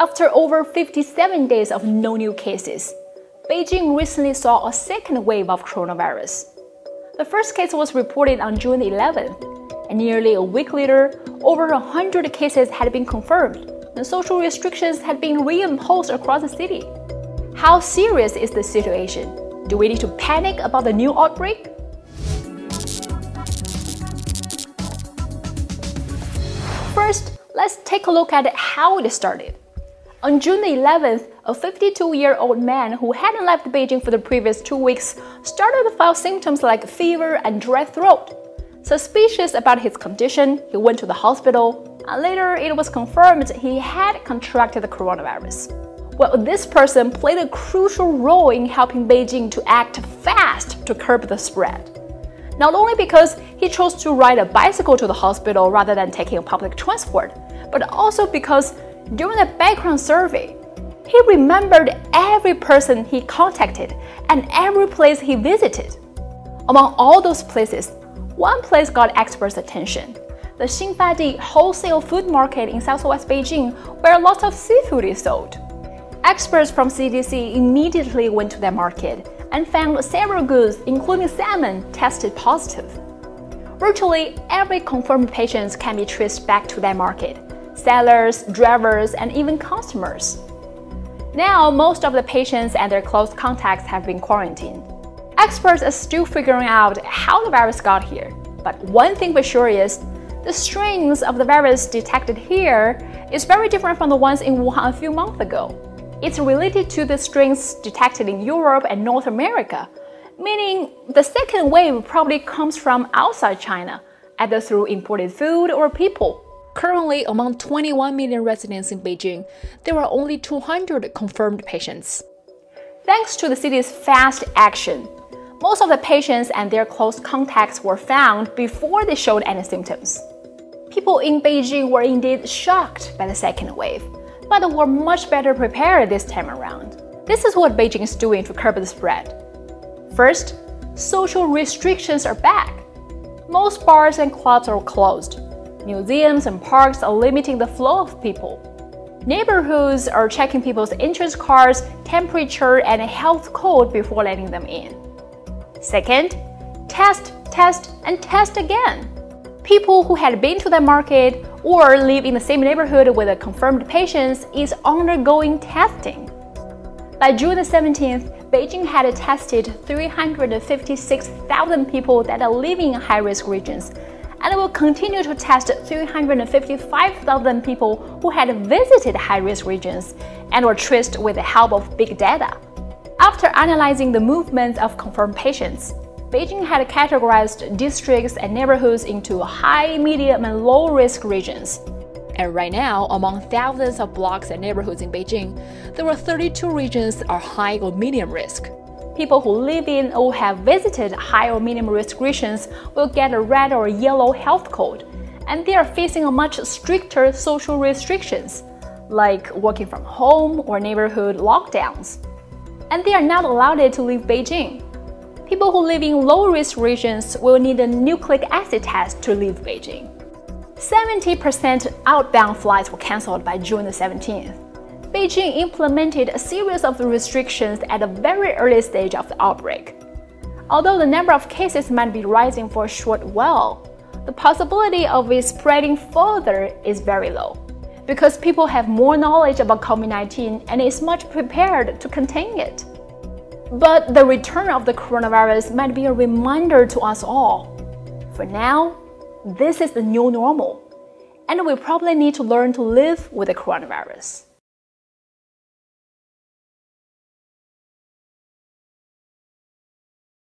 After over 57 days of no new cases, Beijing recently saw a second wave of coronavirus. The first case was reported on June 11th, and nearly a week later, over 100 cases had been confirmed, and social restrictions had been reimposed across the city. How serious is the situation? Do we need to panic about the new outbreak? First, let's take a look at how it started. On June 11th, a 52-year-old man who hadn't left Beijing for the previous 2 weeks started to feel symptoms like fever and dry throat. Suspicious about his condition, he went to the hospital, and later it was confirmed he had contracted the coronavirus. Well, this person played a crucial role in helping Beijing to act fast to curb the spread. Not only because he chose to ride a bicycle to the hospital rather than taking public transport, but also because during the background survey, he remembered every person he contacted and every place he visited. Among all those places, one place got experts' attention: the Xinfadi wholesale food market in southwest Beijing, where lots of seafood is sold. Experts from CDC immediately went to that market and found several goods, including salmon, tested positive. Virtually every confirmed patient can be traced back to that market: sellers, drivers, and even customers. Now, most of the patients and their close contacts have been quarantined. Experts are still figuring out how the virus got here, but one thing for sure is the strains of the virus detected here is very different from the ones in Wuhan a few months ago. It's related to the strains detected in Europe and North America, meaning the second wave probably comes from outside China, either through imported food or people. Currently, among 21 million residents in Beijing, there are only 200 confirmed patients. Thanks to the city's fast action, most of the patients and their close contacts were found before they showed any symptoms. People in Beijing were indeed shocked by the second wave, but were much better prepared this time around. This is what Beijing is doing to curb the spread. First, social restrictions are back. Most bars and clubs are closed. Museums and parks are limiting the flow of people. Neighborhoods are checking people's entrance cards, temperature, and health code before letting them in. Second, test, and test again. People who had been to the market or live in the same neighborhood with a confirmed patient is undergoing testing. By June 17th, Beijing had tested 356,000 people that are living in high-risk regions, and will continue to test 355,000 people who had visited high-risk regions and were traced with the help of big data. After analyzing the movements of confirmed patients, Beijing had categorized districts and neighborhoods into high, medium, and low-risk regions. And right now, among thousands of blocks and neighborhoods in Beijing, there are 32 regions are high or medium risk. People who live in or have visited high or medium risk regions will get a red or yellow health code, and they are facing a much stricter social restrictions, like working from home or neighborhood lockdowns. And they are not allowed to leave Beijing. People who live in low-risk regions will need a nucleic acid test to leave Beijing. 70% outbound flights were cancelled by June 17th. Beijing implemented a series of restrictions at a very early stage of the outbreak. Although the number of cases might be rising for a short while, the possibility of it spreading further is very low, because people have more knowledge about COVID-19 and is much prepared to contain it. But the return of the coronavirus might be a reminder to us all. For now, this is the new normal, and we probably need to learn to live with the coronavirus.